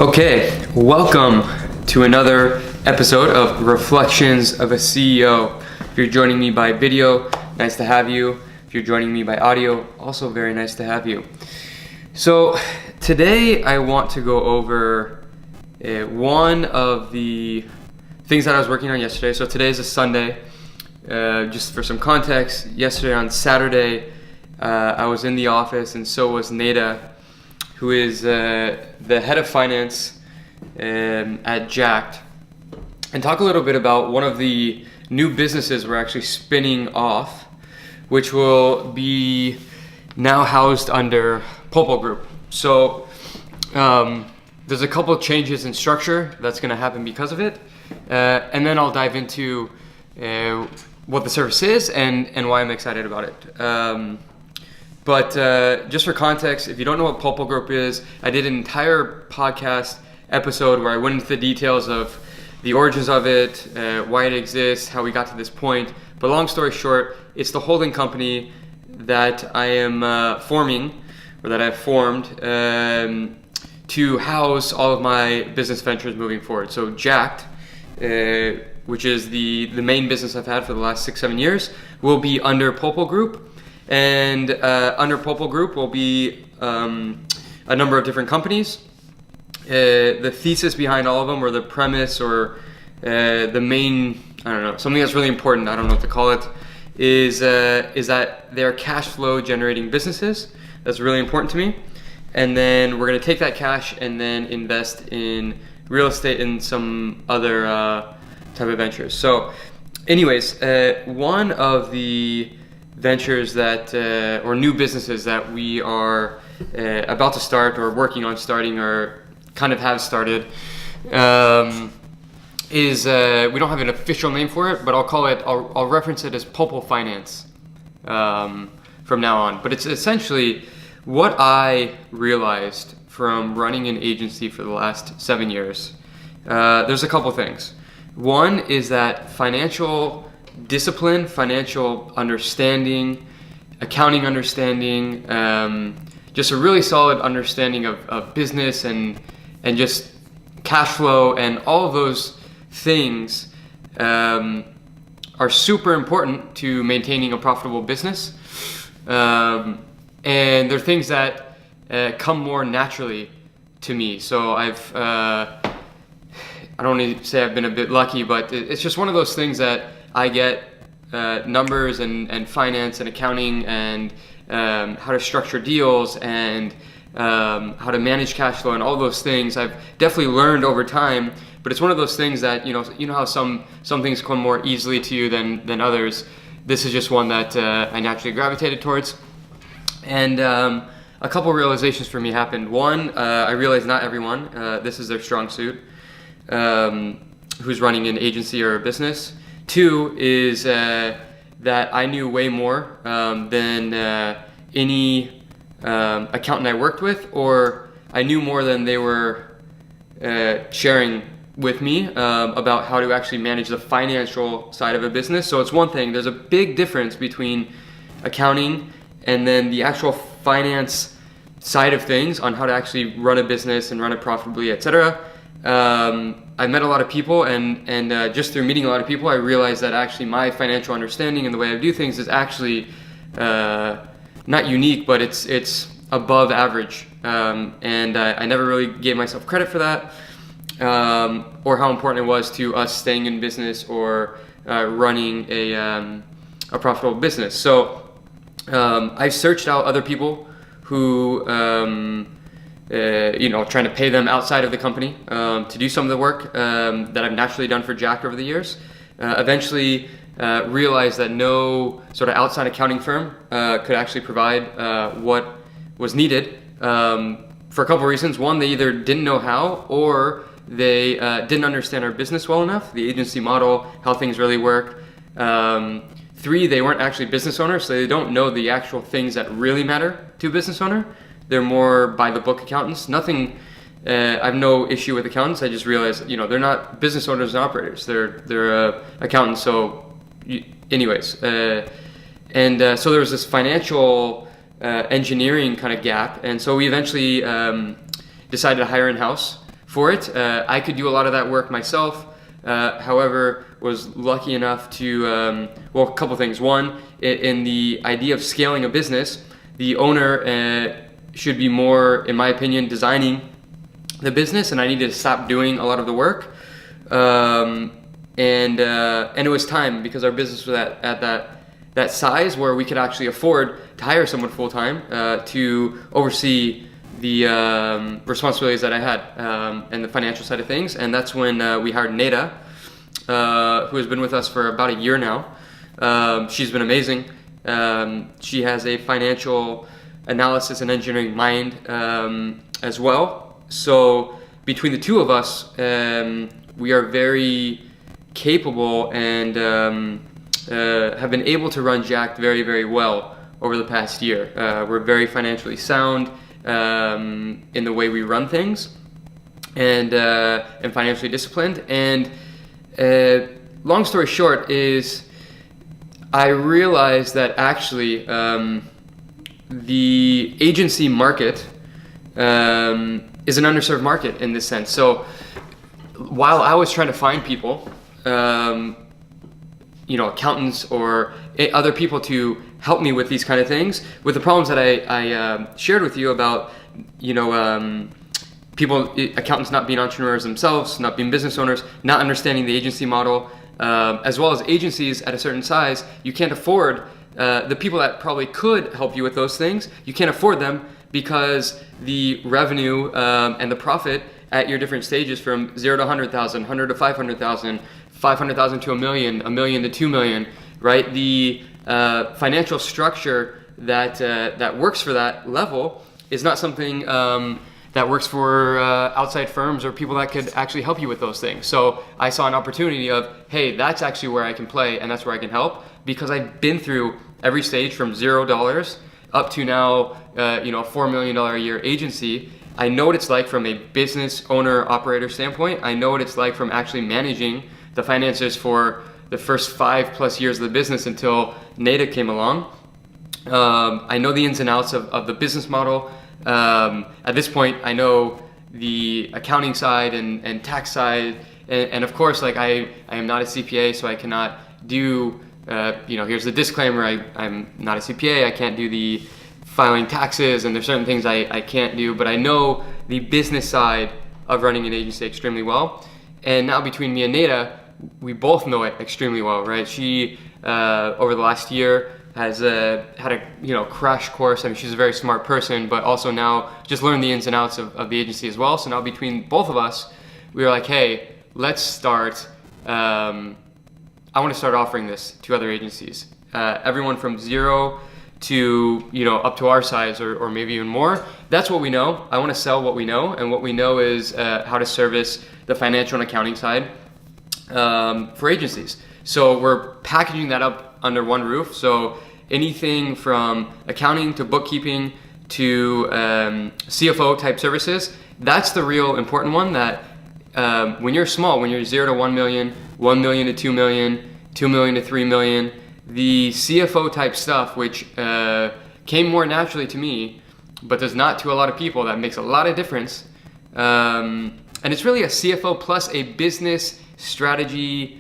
Okay, welcome to another episode of Reflections of a CEO. If you're joining me by video, nice to have you. If you're joining me by audio, also very nice to have you. So today I want to go over one of the things that I was working on yesterday. So today is a Sunday. Just for some context, yesterday on Saturday, I was in the office and so was Neda, who is the head of finance at Jacked, and talk a little bit about one of the new businesses we're actually spinning off, which will be now housed under Polpo Group. So there's a couple of changes in structure that's going to happen because of it, and then I'll dive into what the service is and why I'm excited about it. But just for context, if you don't know what Polpo Group is, I did an entire podcast episode where I went into the details of the origins of it, why it exists, how we got to this point. But long story short, it's the holding company that I am forming, or that I've formed, to house all of my business ventures moving forward. So Jacked, which is the main business I've had for the last 6-7 years, will be under Polpo Group. And under Polpo Group will be a number of different companies. The thesis behind all of them, or the premise, or the main, I don't know, something that's really important, I don't know what to call it, is that they're cash flow generating businesses. That's really important to me. And then we're going to take that cash and then invest in real estate and some other type of ventures. So anyways, one of the ventures that or new businesses that we are about to start, or working on starting, or kind of have started, is we don't have an official name for it, but I'll reference it as Polpo Finance from now on. But it's essentially what I realized from running an agency for the last 7 years. There's a couple things. One is that financial discipline, financial understanding, accounting understanding, just a really solid understanding of business and just cash flow, and all of those things are super important to maintaining a profitable business. And they're things that come more naturally to me. So I don't want to say I've been a bit lucky, but it's just one of those things that I get numbers and finance and accounting and how to structure deals and how to manage cash flow and all those things. I've definitely learned over time, but it's one of those things that you know how some things come more easily to you than others. This is just one that I naturally gravitated towards. And a couple realizations for me happened. One, I realized not everyone, this is their strong suit, who's running an agency or a business. Two is that I knew way more than any accountant I worked with, or I knew more than they were sharing with me about how to actually manage the financial side of a business. So it's one thing, there's a big difference between accounting and then the actual finance side of things on how to actually run a business and run it profitably, etc. I met a lot of people, and just through meeting a lot of people, I realized that actually my financial understanding and the way I do things is actually not unique, but it's above average. And I never really gave myself credit for that, or how important it was to us staying in business or running a profitable business. So I searched out other people who trying to pay them outside of the company to do some of the work that I've naturally done for Jack over the years. Eventually realized that no sort of outside accounting firm could actually provide what was needed for a couple of reasons. One, they either didn't know how, or they didn't understand our business well enough, the agency model, how things really work. Three, they weren't actually business owners, so they don't know the actual things that really matter to a business owner. They're more by the book accountants. Nothing, I have no issue with accountants. I just realized, they're not business owners and operators. They're accountants. So anyways, so there was this financial engineering kind of gap. And so we eventually decided to hire in-house for it. I could do a lot of that work myself. However, was lucky enough to, well, a couple things. One, in the idea of scaling a business, the owner should be more, in my opinion, designing the business, and I needed to stop doing a lot of the work. And it was time, because our business was at that size where we could actually afford to hire someone full time to oversee the responsibilities that I had and the financial side of things. And that's when we hired Neda, who has been with us for about a year now. She's been amazing. She has a financial analysis and engineering mind as well. So between the two of us, we are very capable and have been able to run Jacked very, very well over the past year. We're very financially sound in the way we run things, and financially disciplined. And long story short is, I realized that actually the agency market is an underserved market in this sense. So while I was trying to find people, accountants or other people to help me with these kind of things, with the problems that I shared with you about, accountants not being entrepreneurs themselves, not being business owners, not understanding the agency model, as well as agencies at a certain size, you can't afford the people that probably could help you with those things. You can't afford them because the revenue and the profit at your different stages from 0 to 100,000, 100 to 500,000, 500,000 to a million to 2 million, right? The financial structure that works for that level is not something that works for outside firms or people that could actually help you with those things. So I saw an opportunity of, hey, that's actually where I can play and that's where I can help, because I've been through every stage from $0 up to now, a $4 million a year agency. I know what it's like from a business owner operator standpoint. I know what it's like from actually managing the finances for the first 5+ years of the business until Neda came along. I know the ins and outs of the business model. At this point, I know the accounting side and tax side, and of course, like I am not a CPA, so I cannot do, here's the disclaimer, I'm not a CPA, I can't do the filing taxes, and there's certain things I can't do, but I know the business side of running an agency extremely well. And now between me and Neda, we both know it extremely well, right? She, over the last year, has had a crash course. I mean, she's a very smart person, but also now just learned the ins and outs of the agency as well. So now between both of us, we were like, hey, let's start, I want to start offering this to other agencies. Everyone from 0 to, up to our size or maybe even more. That's what we know. I want to sell what we know, and what we know is how to service the financial and accounting side for agencies. So we're packaging that up under one roof. So anything from accounting to bookkeeping to CFO type services, that's the real important one. That when you're small, when you're 0 to 1 million, 1 million to 2 million, 2 million to 3 million, the CFO type stuff, which came more naturally to me, but does not to a lot of people, that makes a lot of difference. And it's really a CFO plus a business strategy,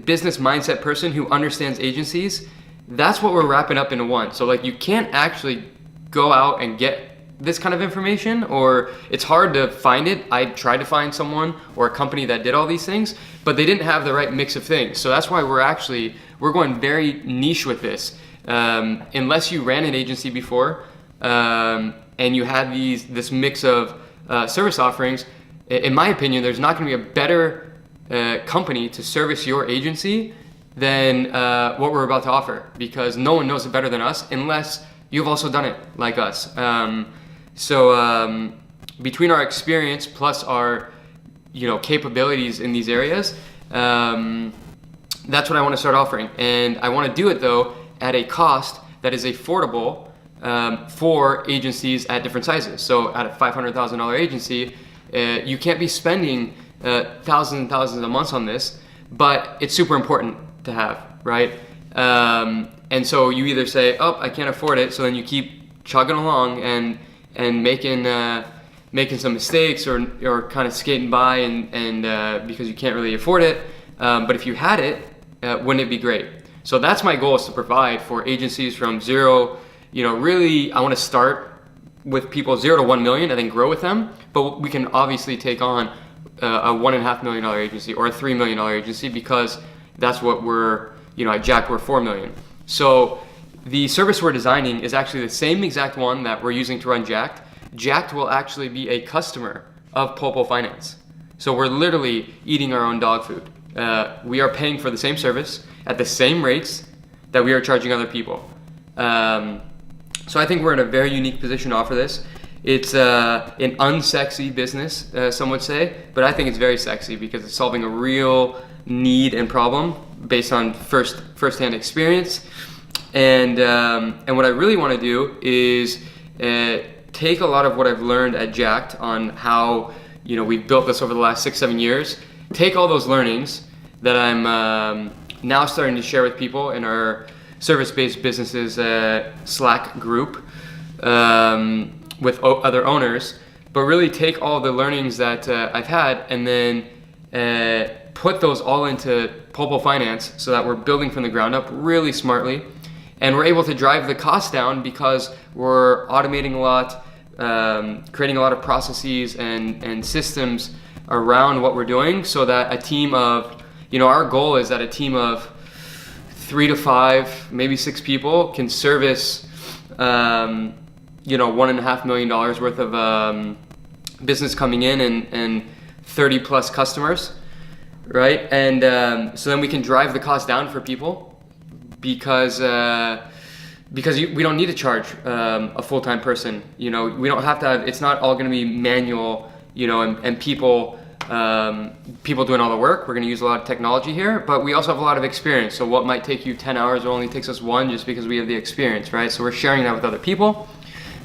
business mindset person who understands agencies. That's what we're wrapping up into one. So like, you can't actually go out and get this kind of information, or it's hard to find it. I tried to find someone or a company that did all these things, but they didn't have the right mix of things. So that's why we're going very niche with this. Unless you ran an agency before and you had this mix of service offerings, in my opinion, there's not going to be a better company to service your agency than what we're about to offer, because no one knows it better than us unless you've also done it like us. So between our experience plus our capabilities in these areas, that's what I want to start offering. And I want to do it though at a cost that is affordable for agencies at different sizes. So at a $500,000 agency, you can't be spending thousands and thousands of months on this, but it's super important to have, right? And so you either say, oh, I can't afford it, so then you keep chugging along and making making some mistakes or kind of skating by and because you can't really afford it. But if you had it, wouldn't it be great? So that's my goal, is to provide for agencies from zero. Really, I want to start with people 0 to 1 million and then grow with them. But we can obviously take on a $1.5 million agency or a $3 million agency, because that's what we're, at Jacked, we're 4 million. So the service we're designing is actually the same exact one that we're using to run Jacked. Jacked will actually be a customer of Polpo Finance. So we're literally eating our own dog food. We are paying for the same service at the same rates that we are charging other people. So I think we're in a very unique position to offer this. It's an unsexy business, some would say, but I think it's very sexy because it's solving a real need and problem based on first-hand experience. And what I really want to do is take a lot of what I've learned at Jacked on how we've built this over the last 6-7 years. Take all those learnings that I'm now starting to share with people in our service-based businesses Slack group with other owners, but really take all the learnings that I've had and then put those all into Polpo Finance so that we're building from the ground up really smartly, and we're able to drive the cost down because we're automating a lot, creating a lot of processes and systems around what we're doing, so that a team of, our goal is that a team of 3 to 5, maybe 6 people can service, $1.5 million worth of business coming in and 30 plus customers, right? And so then we can drive the cost down for people because we don't need to charge a full-time person. We don't have to have, it's not all going to be manual, and people doing all the work. We're going to use a lot of technology here, but we also have a lot of experience. So what might take you 10 hours, it only takes us 1, just because we have the experience, right? So we're sharing that with other people.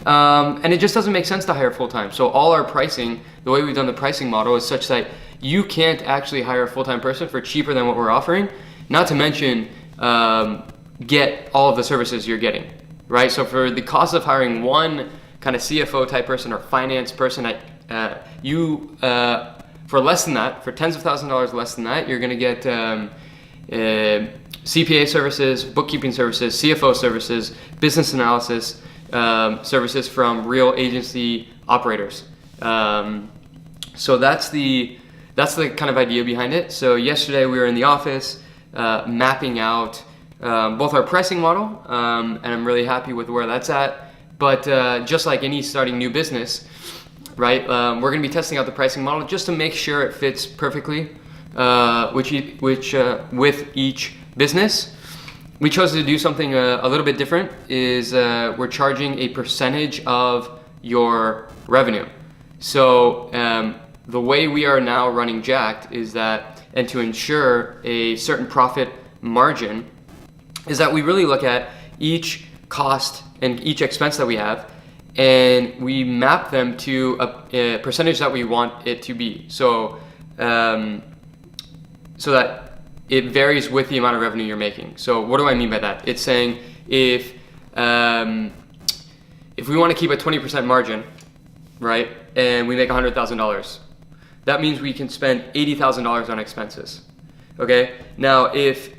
And it just doesn't make sense to hire full-time. So all our pricing, the way we've done the pricing model, is such that you can't actually hire a full-time person for cheaper than what we're offering, not to mention get all of the services you're getting, right? So for the cost of hiring one kind of CFO type person or finance person, for less than that, for tens of thousands of dollars less than that, you're going to get CPA services, bookkeeping services, CFO services, business analysis services from real agency operators. So that's the kind of idea behind it. So yesterday we were in the office mapping out both our pricing model, and I'm really happy with where that's at. But just like any starting new business, right? We're going to be testing out the pricing model just to make sure it fits perfectly, with each business. We chose to do something a little bit different. Is we're charging a percentage of your revenue. So the way we are now running Jacked is that, and to ensure a certain profit margin, is that we really look at each cost and each expense that we have, and we map them to a percentage that we want it to be. So so that it varies with the amount of revenue you're making. So what do I mean by that? It's saying if we want to keep a 20% margin, right, and we make $100,000, that means we can spend $80,000 on expenses. Okay. Now, if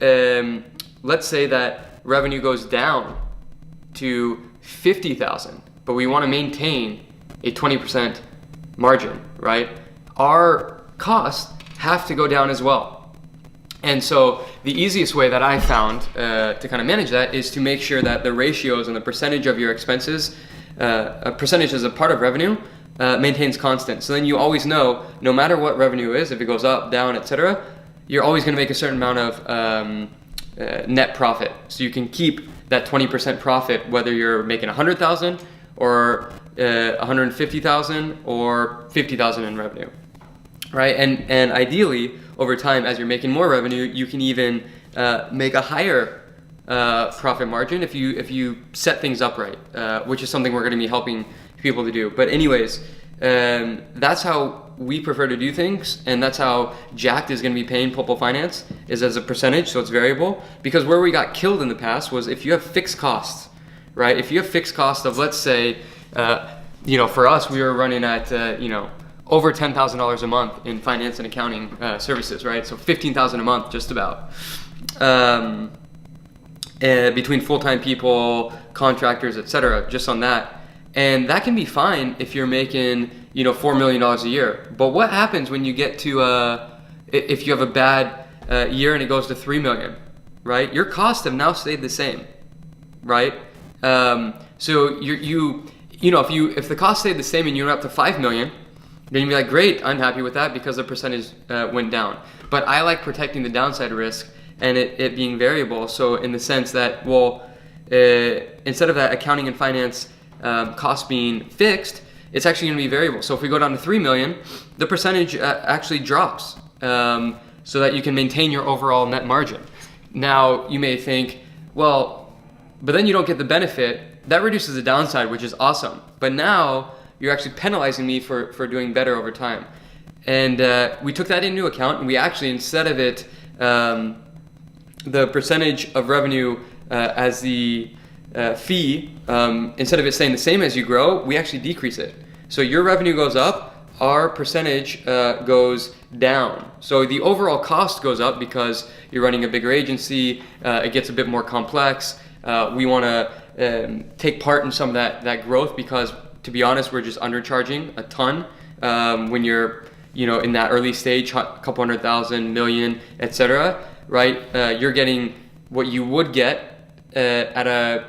let's say that revenue goes down to 50,000, but we want to maintain a 20% margin, right? Our costs have to go down as well. And so the easiest way that I found to kind of manage that is to make sure that the ratios and the percentage of your expenses, a percentage as a part of revenue, maintains constant. So then you always know, no matter what revenue is, if it goes up, down, etc., you're always going to make a certain amount of net profit. So you can keep that 20% profit, whether you're making 100,000 or 150,000 or 50,000 in revenue, right? And ideally, over time, as you're making more revenue, you can even make a higher profit margin if you set things up right, which is something we're going to be helping people to do. But anyways, that's how we prefer to do things, and that's how Jacked is going to be paying Polpo Finance, is as a percentage, so it's variable. Because where we got killed in the past was if you have fixed costs, right? If you have fixed costs of, let's say, for us, we were running at, over $10,000 a month in finance and accounting services, right? So $15,000 a month, just about. Between full-time people, contractors, etc., just on that. And that can be fine if you're making, $4 million a year. But what happens when you get to, if you have a bad year and it goes to 3 million, right? Your costs have now stayed the same, right? So if the cost stayed the same and you went up to 5 million, then you'd be like, great, I'm happy with that because the percentage went down. But I like protecting the downside risk and it being variable. So in the sense that, instead of that accounting and finance cost being fixed, it's actually going to be variable. So if we go down to 3 million, the percentage actually drops so that you can maintain your overall net margin. Now you may think, well, but then you don't get the benefit. That reduces the downside, which is awesome. But now you're actually penalizing me for doing better over time. And we took that into account, and we actually, instead of it, the percentage of revenue as the fee, instead of it staying the same as you grow, we actually decrease it. So your revenue goes up, our percentage goes down. So the overall cost goes up because you're running a bigger agency, it gets a bit more complex. We want to take part in some of that growth because, to be honest, we're just undercharging a ton when you're in that early stage, a couple 100,000, million, etc. Right? You're getting what you would get at a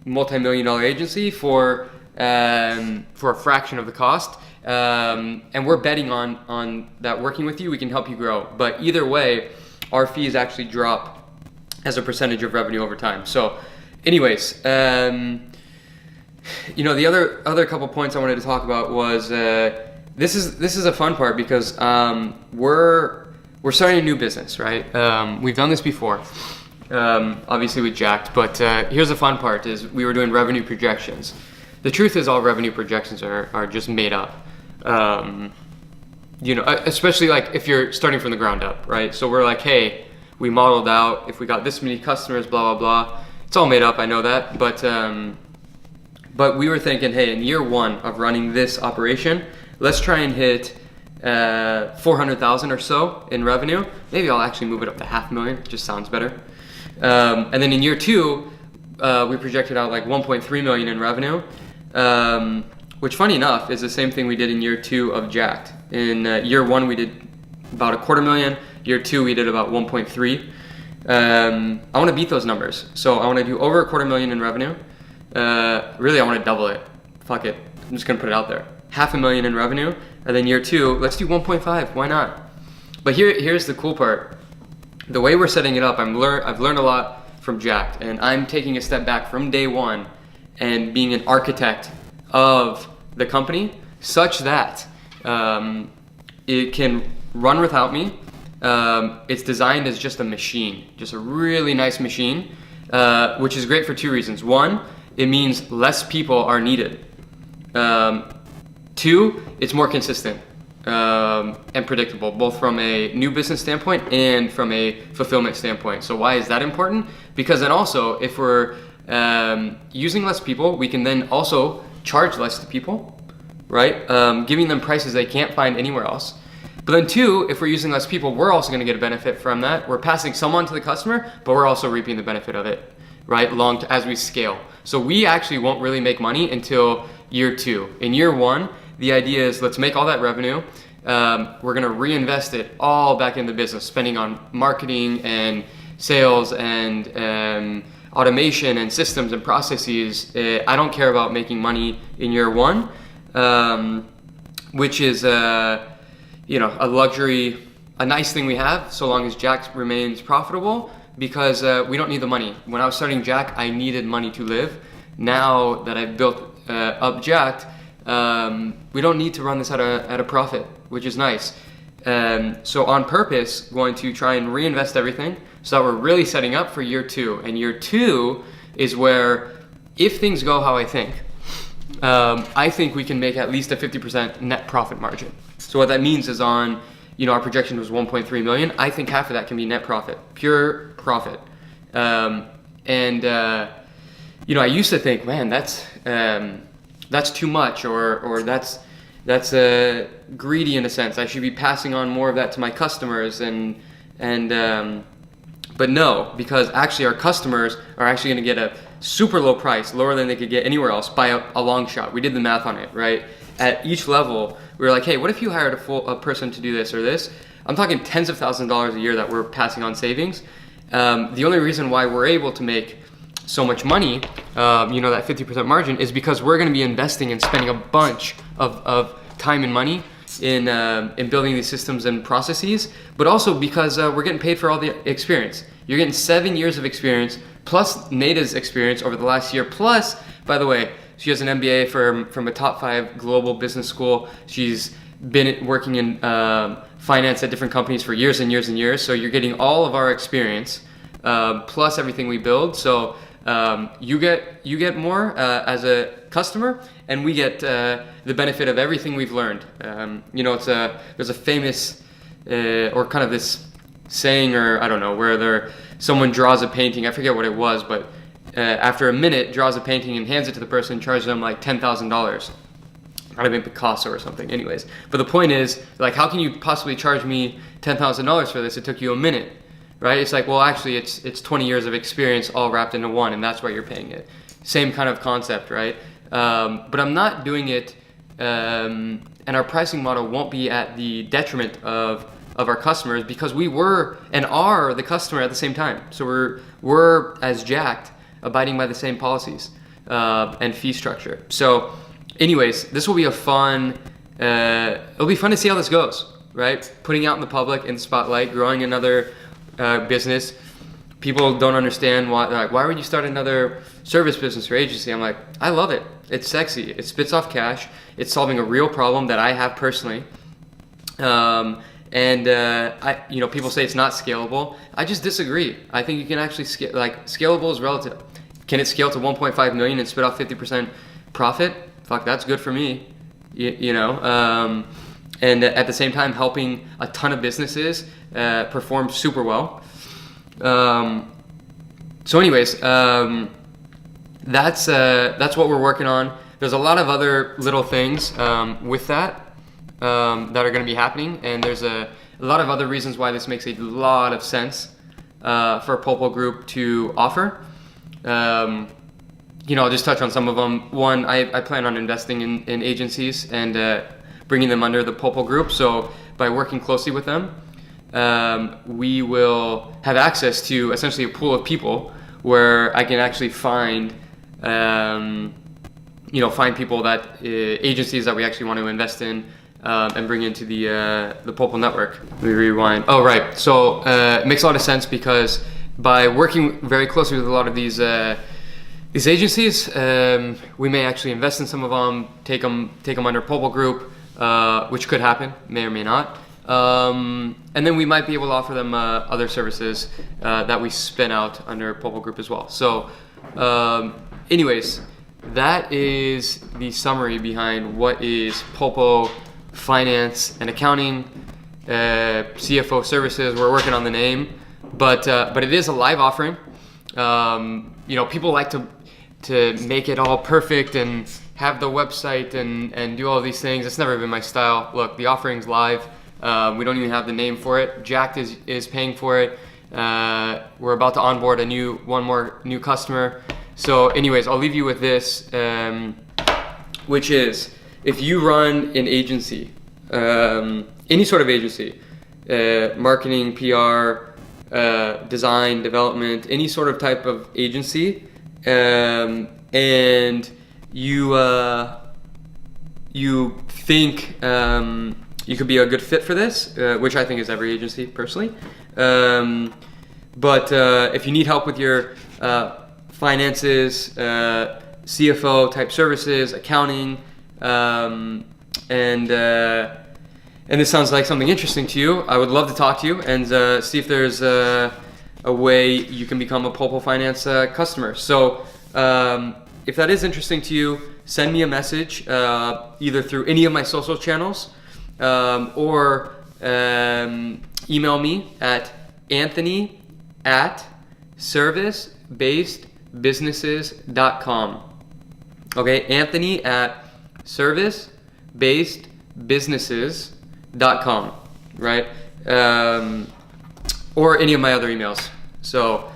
multi-million-dollar agency for a fraction of the cost. And we're betting on that working with you, we can help you grow. But either way, our fees actually drop as a percentage of revenue over time. So anyways, the other couple points I wanted to talk about was this is a fun part because we're starting a new business, right? We've done this before, obviously with Jacked, but here's the fun part is we were doing revenue projections. The truth is all revenue projections are just made up. Especially like if you're starting from the ground up, right? So we're like, hey, we modeled out if we got this many customers, blah, blah, blah. It's all made up, I know that, but we were thinking, hey, in year one of running this operation, let's try and hit 400,000 or so in revenue. Maybe I'll actually move it up to 500,000, just sounds better. And then in year two, we projected out like 1.3 million in revenue, which funny enough is the same thing we did in year two of Jacked. In year one, we did about 250,000. Year two, we did about 1.3. I want to beat those numbers. So I want to do over 250,000 in revenue. Really, I want to double it. Fuck it. I'm just going to put it out there. 500,000 in revenue. And then year two, let's do 1.5. Why not? But here's the cool part. The way we're setting it up, I've learned a lot from Jacked, and I'm taking a step back from day one and being an architect of the company such that it can run without me. It's designed as just a machine, just a really nice machine, which is great for two reasons. One, it means less people are needed. Two, it's more consistent and predictable, both from a new business standpoint and from a fulfillment standpoint. So why is that important? Because then also, if we're using less people, we can then also charge less to people, right? Giving them prices they can't find anywhere else. But then two, if we're using less people, we're also going to get a benefit from that. We're passing some on to the customer, but we're also reaping the benefit of it, right? As we scale. So we actually won't really make money until year two. In year one, the idea is let's make all that revenue. We're going to reinvest it all back in the business, spending on marketing and sales and automation and systems and processes. I don't care about making money in year one, which is a luxury, a nice thing we have so long as Jacked remains profitable, because we don't need the money. When I was starting Jacked, I needed money to live. Now that I've built up Jacked, we don't need to run this at a profit, which is nice. So on purpose, going to try and reinvest everything so that we're really setting up for year two. And year two is where, if things go how I think we can make at least a 50% net profit margin. So what that means is our projection was 1.3 million. I think half of that can be net profit, pure profit. I used to think, man, that's that's too much, or that's greedy in a sense. I should be passing on more of that to my customers, but no, because actually our customers are actually going to get a super low price, lower than they could get anywhere else by a long shot. We did the math on it, right? At each level, we were like, hey, what if you hired a person to do this or this? I'm talking tens of thousands of dollars a year that we're passing on savings. The only reason why we're able to make so much money, that 50% margin, is because we're going to be investing and spending a bunch of time and money in building these systems and processes, but also because we're getting paid for all the experience. You're getting 7 years of experience plus Nada's experience over the last year. Plus, by the way, she has an MBA from a top 5 global business school. She's been working in finance at different companies for years and years and years. So you're getting all of our experience plus everything we build. So you get more as a customer, and we get the benefit of everything we've learned. There's a famous or kind of this saying, or I don't know, where someone draws a painting. I forget what it was, but after a minute draws a painting and hands it to the person, charges them like $10,000. Might have been Picasso or something. Anyways, but the point is, like, how can you possibly charge me $10,000 for this? It took you a minute. Right? It's like, well, actually, it's 20 years of experience all wrapped into one, and that's why you're paying it. Same kind of concept, right? But I'm not doing it, and our pricing model won't be at the detriment of our customers, because we were and are the customer at the same time. So we're as jacked, abiding by the same policies and fee structure. So, anyways, this will be it'll be fun to see how this goes, right? Putting out in the public, in the spotlight, growing another business. People don't understand why would you start another service business or agency? I'm like, I love it. It's sexy. It spits off cash. It's solving a real problem that I have personally. People say it's not scalable. I just disagree. I think you can actually scalable is relative. Can it scale to 1.5 million and spit off 50% profit? Fuck, that's good for me. And at the same time helping a ton of businesses perform super well. That's what we're working on. There's a lot of other little things with that are going to be happening, and there's a lot of other reasons why this makes a lot of sense for Polpo Group to offer. I'll just touch on some of them. One, I plan on investing in agencies and bringing them under the Polpo Group. So by working closely with them, we will have access to essentially a pool of people where I can actually find people agencies that we actually want to invest in and bring into the Polpo network. Let me rewind. Oh, right. So it makes a lot of sense because by working very closely with a lot of these agencies, we may actually invest in some of them, take them under Polpo Group, which could happen, may or may not. And then we might be able to offer them other services that we spin out under Polpo Group as well. So anyways, that is the summary behind what is Polpo Finance and Accounting, CFO Services. We're working on the name, but it is a live offering. People like to make it all perfect and have the website and do all these things. It's never been my style. Look, the offering's live. We don't even have the name for it. Jacked is paying for it. We're about to onboard one more new customer. So anyways, I'll leave you with this, which is, if you run an agency, any sort of agency, marketing, PR, design, development, any sort of type of agency, and you think you could be a good fit for this, which I think is every agency personally. But if you need help with your finances, CFO type services, accounting, and this sounds like something interesting to you, I would love to talk to you and see if there's a way you can become a Polpo Finance customer. So if that is interesting to you, send me a message either through any of my social channels or email me at anthony@servicebasedbusinesses.com. Okay, Anthony at servicebasedbusinesses.com, right? Or any of my other emails. So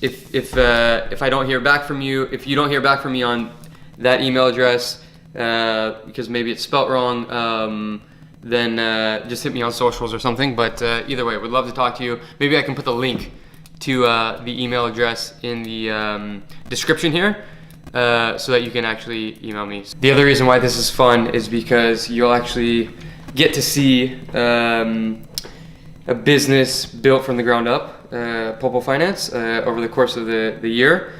if I don't hear back from you, if you don't hear back from me on that email address, because maybe it's spelt wrong, then just hit me on socials or something. But either way, would love to talk to you. Maybe I can put the link to the email address in the description here, so that you can actually email me. The other reason why this is fun is because you'll actually get to see a business built from the ground up, Polpo Finance, over the course of the year.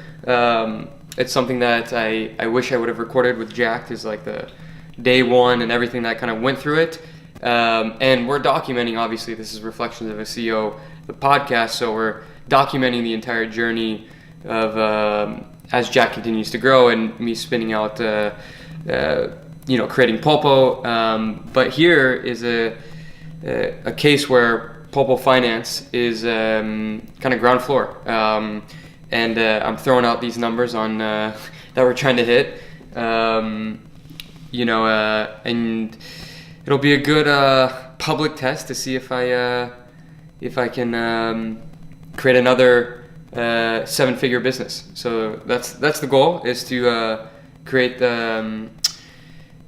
It's something that I wish I would have recorded with Jack, is like the day one and everything that kind of went through it. And we're documenting, obviously, this is Reflections of a CEO, the podcast, so we're documenting the entire journey of as Jack continues to grow and me spinning out, creating Polpo. But here is a case where Polpo Finance is kind of ground floor, and I'm throwing out these numbers on that we're trying to hit, and it'll be a good public test to see if I can create another 7-figure business. So that's the goal, is to create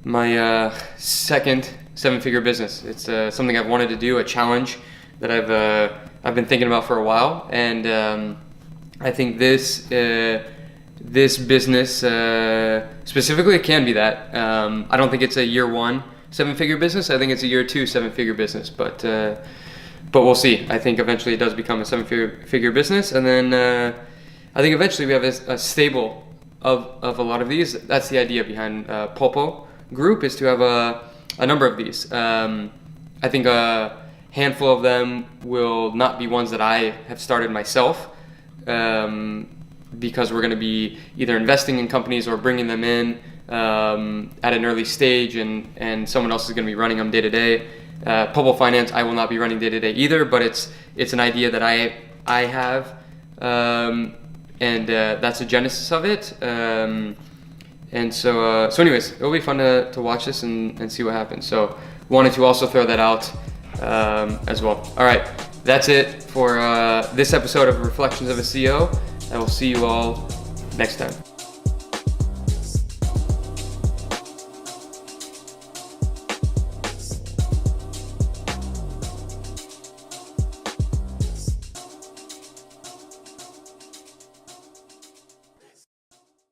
my second 7-figure business. It's something I've wanted to do, a challenge that I've been thinking about for a while, and I think this business specifically can be that. I don't think it's a year 1 7-figure business. I think it's a year 2 7-figure business, but we'll see. I think eventually it does become a 7-figure business, and then I think eventually we have a stable of a lot of these. That's the idea behind Polpo Group, is to have a number of these. I think a handful of them will not be ones that I have started myself, because we're going to be either investing in companies or bringing them in at an early stage, and someone else is going to be running them day to day. Polpo Finance, I will not be running day to day either, but it's an idea that I have, and that's the genesis of it. And so anyways, it'll be fun to watch this and see what happens. So wanted to also throw that out as well. All right, that's it for this episode of Reflections of a CEO. I will see you all next time.